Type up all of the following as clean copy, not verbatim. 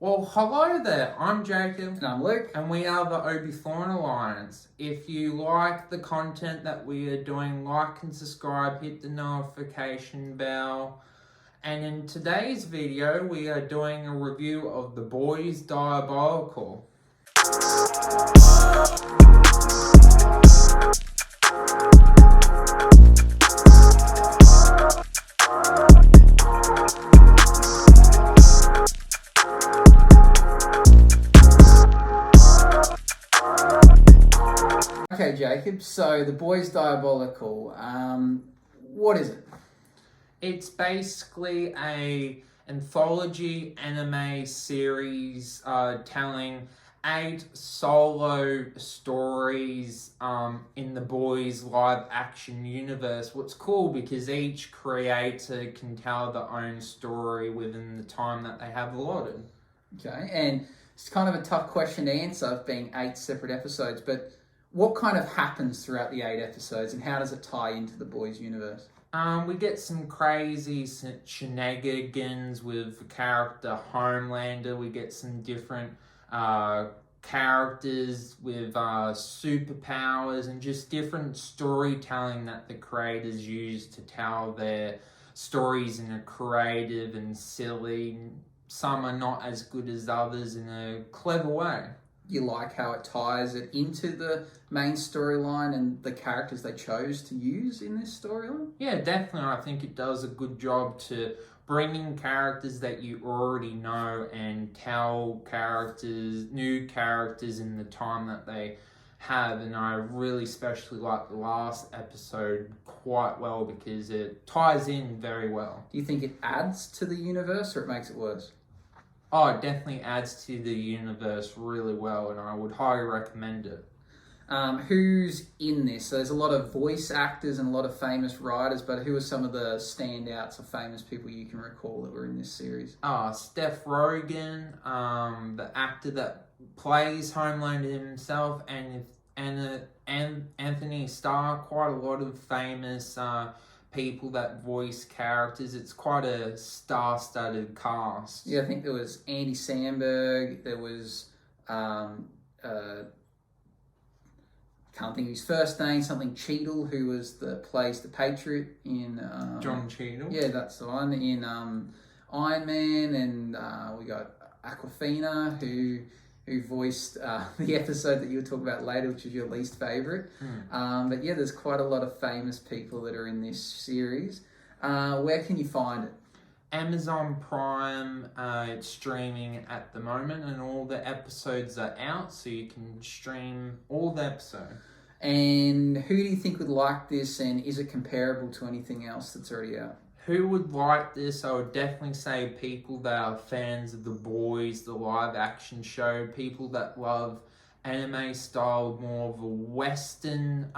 Well, hello there. I'm Jacob. And I'm Luke. And we are the Obi Thorn Alliance. If you like the content that we are doing, like and subscribe, hit the notification bell. And in today's video, we are doing a review of The Boys Diabolical. Okay, Jacob, so The Boys Diabolical, what is it? It's basically a anthology anime series telling 8 solo stories in the Boys live action universe. What's cool because each creator can tell their own story within the time that they have allotted. Okay, and it's kind of a tough question to answer, being 8 separate episodes, but what kind of happens throughout the 8 episodes and how does it tie into the Boys universe? We get some crazy shenanigans with the character Homelander. We get some different characters with superpowers and just different storytelling that the creators use to tell their stories in a creative and silly. Some are not as good as others in a clever way. You like how it ties it into the main storyline and the characters they chose to use in this storyline? Yeah, definitely. I think it does a good job to bring in characters that you already know and tell new characters in the time that they have. And I really especially like the last episode quite well because it ties in very well. Do you think it adds to the universe or it makes it worse? Oh, it definitely adds to the universe really well, and I would highly recommend it. Who's in this? So there's a lot of voice actors and a lot of famous writers, but who are some of the standouts of famous people you can recall that were in this series? Seth Rogen, the actor that plays Homelander himself, and Anthony Starr, quite a lot of famous people that voice characters. It's quite a star-studded cast. Yeah, I think there was Andy Samberg. There was can't think of his first name. Something Cheadle, who plays the Patriot in John Cheadle. Yeah, that's the one in Iron Man, and we got Awkwafina who voiced the episode that you'll talk about later, which is your least favourite. But yeah, there's quite a lot of famous people that are in this series. Where can you find it? Amazon Prime. It's streaming at the moment, and all the episodes are out, so you can stream all the episodes. And who do you think would like this, and is it comparable to anything else that's already out? Who would like this? I would definitely say people that are fans of The Boys, the live action show, people that love anime style, more of a Western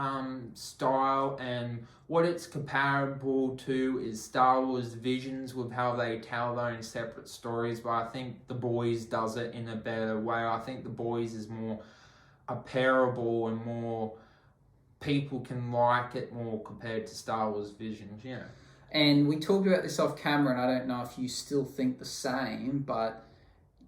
style, and what it's comparable to is Star Wars Visions with how they tell their own separate stories, but I think The Boys does it in a better way. I think The Boys is more apparable and more people can like it more compared to Star Wars Visions, yeah. And we talked about this off camera, and I don't know if you still think the same, but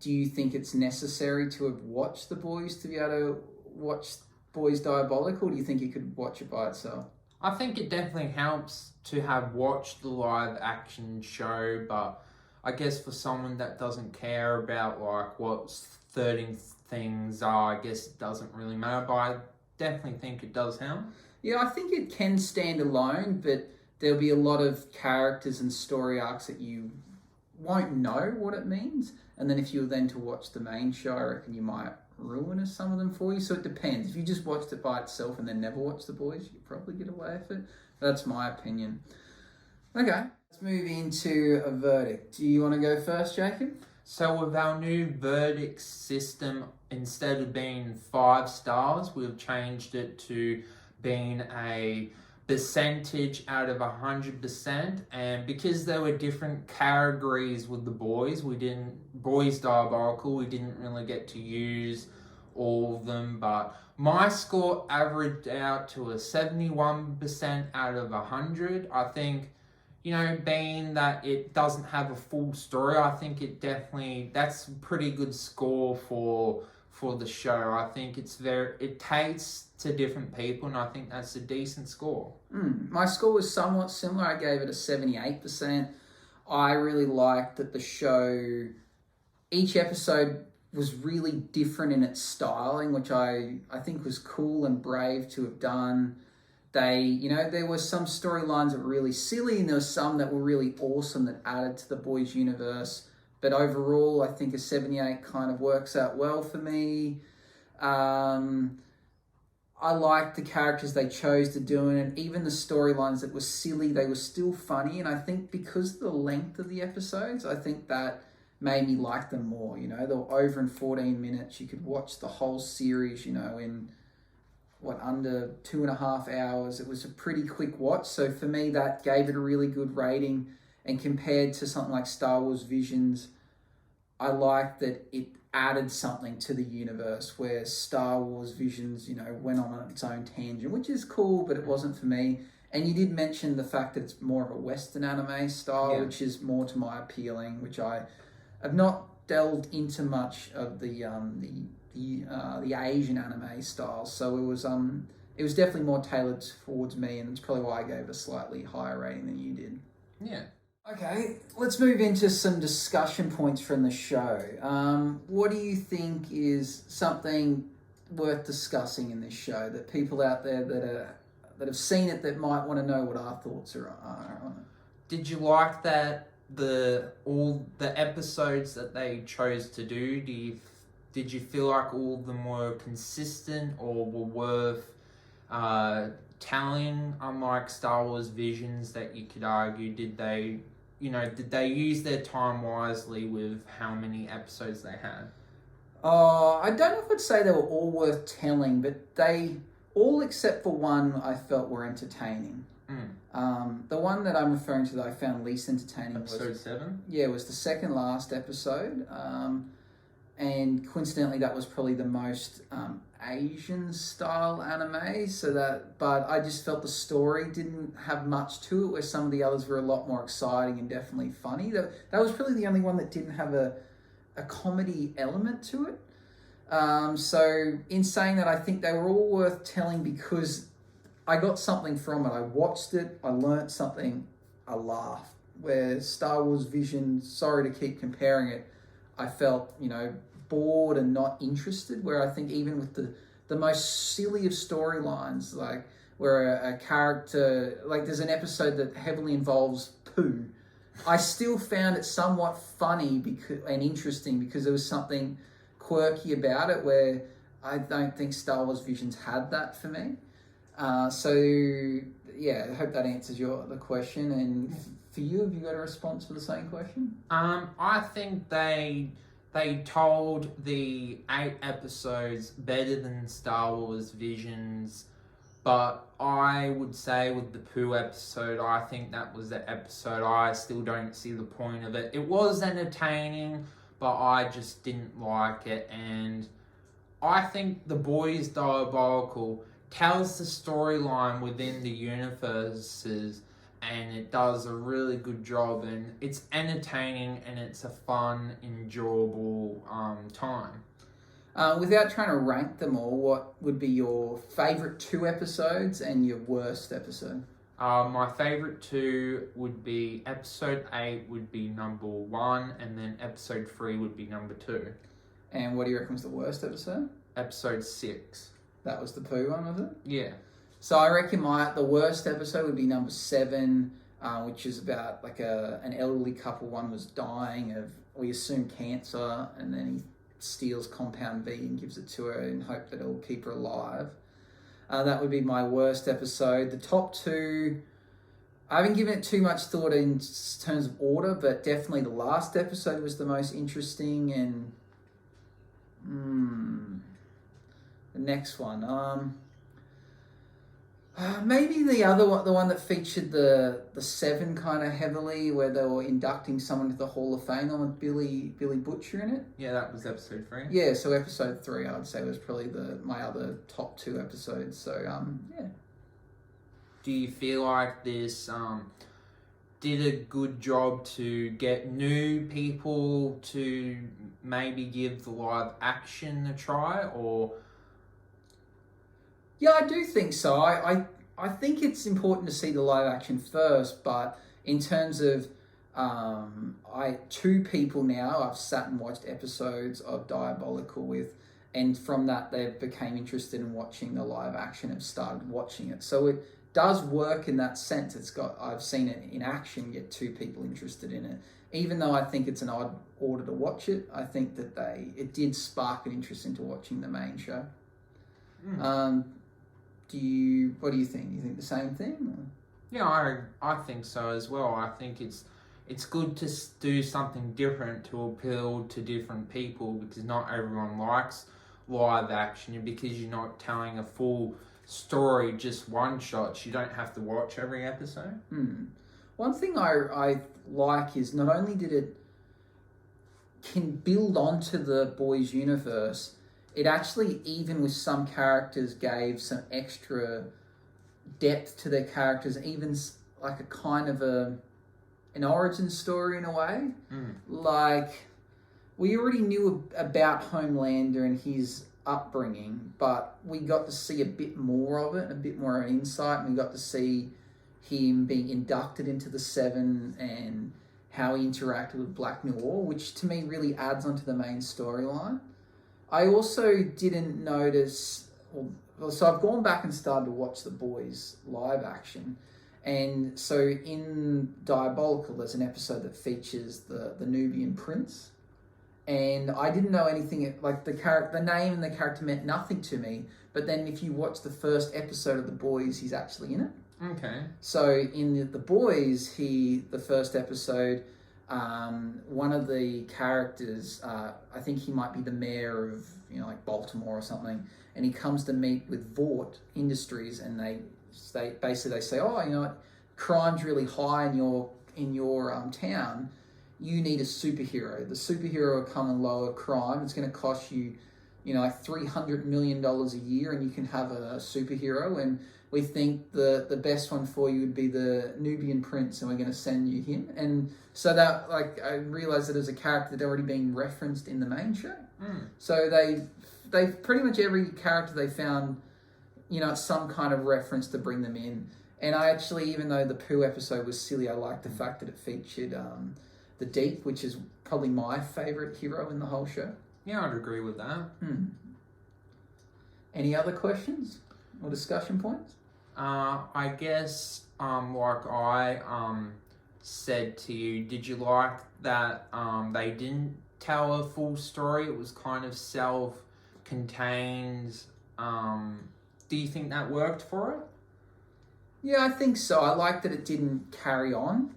do you think it's necessary to have watched The Boys to be able to watch Boys Diabolical, or do you think you could watch it by itself? I think it definitely helps to have watched the live action show, but I guess for someone that doesn't care about like what 13 things are, I guess it doesn't really matter, but I definitely think it does help. Yeah, I think it can stand alone, but there'll be a lot of characters and story arcs that you won't know what it means. And then if you were then to watch the main show, I reckon you might ruin some of them for you. So it depends. If you just watched it by itself and then never watched The Boys, you'd probably get away with it. That's my opinion. Okay, let's move into a verdict. Do you want to go first, Jacob? So with our new verdict system, instead of being 5 stars, we've changed it to being a percentage out of 100%, and because there were different categories with the Boys Diabolical, we didn't really get to use all of them, but my score averaged out to a 71% out of 100. I think being that it doesn't have a full story, I think that's a pretty good score for the show. I think it tastes to different people, and I think that's a decent score. My score was somewhat similar. I gave it a 78%. I really liked that the show, each episode was really different in its styling, which I think was cool and brave to have done. There were some storylines that were really silly, and there were some that were really awesome that added to the boys' universe. But overall, I think a 78 kind of works out well for me. I liked the characters they chose to do it, and even the storylines that were silly, they were still funny. And I think because of the length of the episodes, I think that made me like them more. They were over in 14 minutes. You could watch the whole series, in under 2.5 hours. It was a pretty quick watch. So for me, that gave it a really good rating. And compared to something like Star Wars Visions, I like that it added something to the universe, where Star Wars Visions, went on its own tangent, which is cool, but it wasn't for me. And you did mention the fact that it's more of a Western anime style, which is more to my appealing, which I have not delved into much of the Asian anime style. So it was definitely more tailored towards me, and it's probably why I gave it a slightly higher rating than you did. Yeah. Okay, let's move into some discussion points from the show. What do you think is something worth discussing in this show that people out there that have seen it that might want to know what our thoughts are on it? Did you like that all the episodes that they chose to do? Did you feel like all of them were consistent or were worth telling? Unlike Star Wars Visions, that you could argue, did they use their time wisely with how many episodes they had? I don't know if I'd say they were all worth telling, but they all except for one I felt were entertaining. The one that I'm referring to that I found least entertaining episode 7? Yeah, it was the second last episode. And coincidentally, that was probably the most Asian style anime. But I just felt the story didn't have much to it, where some of the others were a lot more exciting and definitely funny. That was probably the only one that didn't have a comedy element to it. So in saying that, I think they were all worth telling because I got something from it. I watched it, I learnt something, I laughed. Where Star Wars Vision, sorry to keep comparing it, I felt, bored and not interested, where I think even with the most silly of storylines, like where a character, like there's an episode that heavily involves poo, I still found it somewhat funny and interesting because there was something quirky about it, where I don't think Star Wars Visions had that for me. So yeah, I hope that answers the question. And for you, have you got a response for the same question? I think they told the 8 episodes better than Star Wars Visions, but I would say with the poo episode, I think that was the episode I still don't see the point of it. It was entertaining, but I just didn't like it, and I think The Boys Diabolical tells the storyline within the universes, and it does a really good job, and it's entertaining, and it's a fun, enjoyable time. Without trying to rank them all, what would be your favourite 2 episodes and your worst episode? My favourite 2 would be episode 8 would be number 1, and then episode 3 would be number 2. And what do you reckon was the worst episode? Episode 6. That was the poo one, was it? Yeah. So I reckon the worst episode would be number 7, which is about like an elderly couple. One was dying of, we assume, cancer, and then he steals Compound V and gives it to her in hope that it'll keep her alive. That would be my worst episode. The top 2, I haven't given it too much thought in terms of order, but definitely the last episode was the most interesting, and the next one. Maybe the other one, the one that featured the 7 kind of heavily, where they were inducting someone to the Hall of Fame, with Billy Butcher in it. Yeah, that was episode 3. Yeah, so episode 3, I would say, was probably my other top 2 episodes. So yeah. Do you feel like this did a good job to get new people to maybe give the live action a try, or? Yeah, I do think so. I think it's important to see the live action first, but in terms of two people now I've sat and watched episodes of Diabolical with, and from that they became interested in watching the live action and started watching it. So it does work in that sense. I've seen it in action, get two people interested in it. Even though I think it's an odd order to watch it, I think that it did spark an interest into watching the main show. What do you think? Do you think the same thing? Or? Yeah, I think so as well. I think it's good to do something different to appeal to different people, because not everyone likes live action, and because you're not telling a full story, just one shots. You don't have to watch every episode. One thing I like is not only did it can build onto the boys' universe, it actually, even with some characters, gave some extra depth to their characters, even like a kind of an origin story in a way. Like, we already knew about Homelander and his upbringing, but we got to see a bit more of it, a bit more of an insight, and we got to see him being inducted into the Seven and how he interacted with Black Noir, which to me really adds onto the main storyline. I also didn't notice, so I've gone back and started to watch The Boys live action, and so in Diabolical there's an episode that features the Nubian prince, and I didn't know anything, like the name and the character meant nothing to me, but then if you watch the first episode of The Boys, he's actually in it. Okay. So in the Boys, the first episode, one of the characters, I think he might be the mayor of like Baltimore or something, and he comes to meet with Vought Industries, and they basically say, oh, crime's really high in your town. You need a superhero. The superhero will come and lower crime. It's going to cost you, like $300 million a year, and you can have a superhero. And we think the best one for you would be the Nubian Prince, and we're going to send you him. And so that, like, I realized that as a character that had already been referenced in the main show. So they pretty much every character they found, some kind of reference to bring them in. And I actually, even though the Pooh episode was silly, I liked the fact that it featured the Deep, which is probably my favourite hero in the whole show. Yeah, I'd agree with that. Any other questions or discussion points? I guess, like I said to you, did you like that they didn't tell a full story? It was kind of self-contained. Do you think that worked for it? Yeah, I think so. I like that it didn't carry on.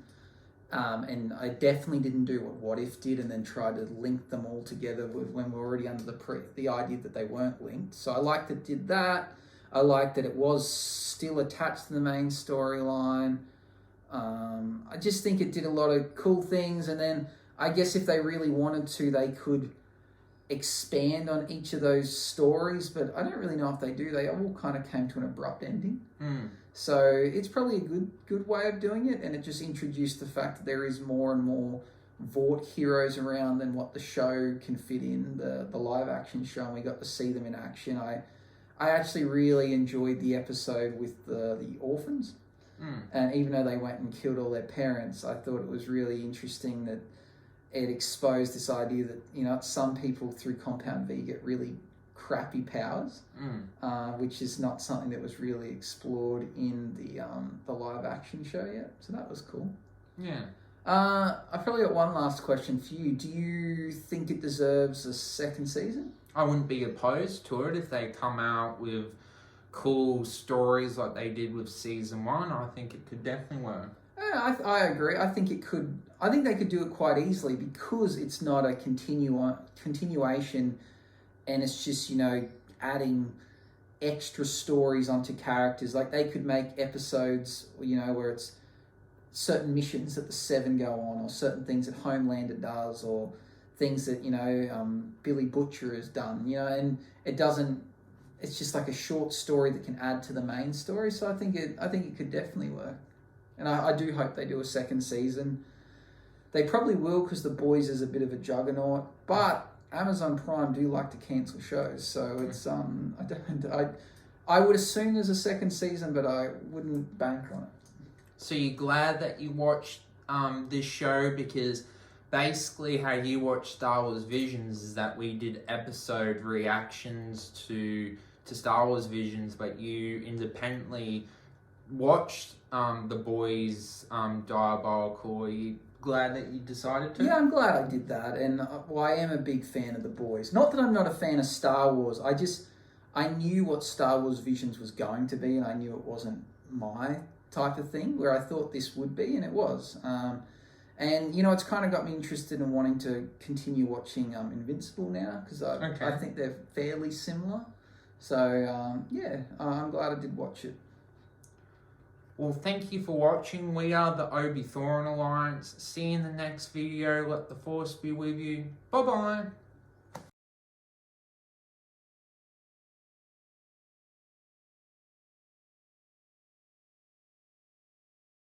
And I definitely didn't do what If did and then try to link them all together when we're already under the idea that they weren't linked. So I liked that it did that. I liked that it was still attached to the main storyline. I just think it did a lot of cool things, and then I guess if they really wanted to, they could expand on each of those stories, but I don't really know if they do. They all kind of came to an abrupt ending. So it's probably a good way of doing it, and it just introduced the fact that there is more and more Vought heroes around than what the show can fit in, the live action show, and we got to see them in action. I actually really enjoyed the episode with the orphans, and even though they went and killed all their parents, I thought it was really interesting that it exposed this idea that some people through Compound V get really crappy powers, which is not something that was really explored in the live action show yet. So that was cool. Yeah. I've probably got one last question for you. Do you think it deserves a second season? I wouldn't be opposed to it if they come out with cool stories like they did with season 1. I think it could definitely work. Yeah, I agree. I think it could. I think they could do it quite easily because it's not a continuation, and it's just adding extra stories onto characters. Like they could make episodes, where it's certain missions that the Seven go on, or certain things that Homelander does, or things that Billy Butcher has done. And it doesn't. It's just like a short story that can add to the main story. So I think it could definitely work. And I do hope they do a second season. They probably will because The Boys is a bit of a juggernaut, but Amazon Prime do like to cancel shows, so it's I would assume there's a second season, but I wouldn't bank on it. So you're glad that you watched this show, because basically how you watch Star Wars Visions is that we did episode reactions to Star Wars Visions, but you independently watched The Boys Diabolical. Are you glad that you decided to? Yeah, I'm glad I did that, and I am a big fan of The Boys. Not that I'm not a fan of Star Wars, I knew what Star Wars Visions was going to be, and I knew it wasn't my type of thing, where I thought this would be, and it was. And, it's kind of got me interested in wanting to continue watching Invincible now, because I think they're fairly similar. So, I'm glad I did watch it. Well, thank you for watching. We are the Obi Thorin Alliance. See you in the next video. Let the Force be with you. Bye-bye.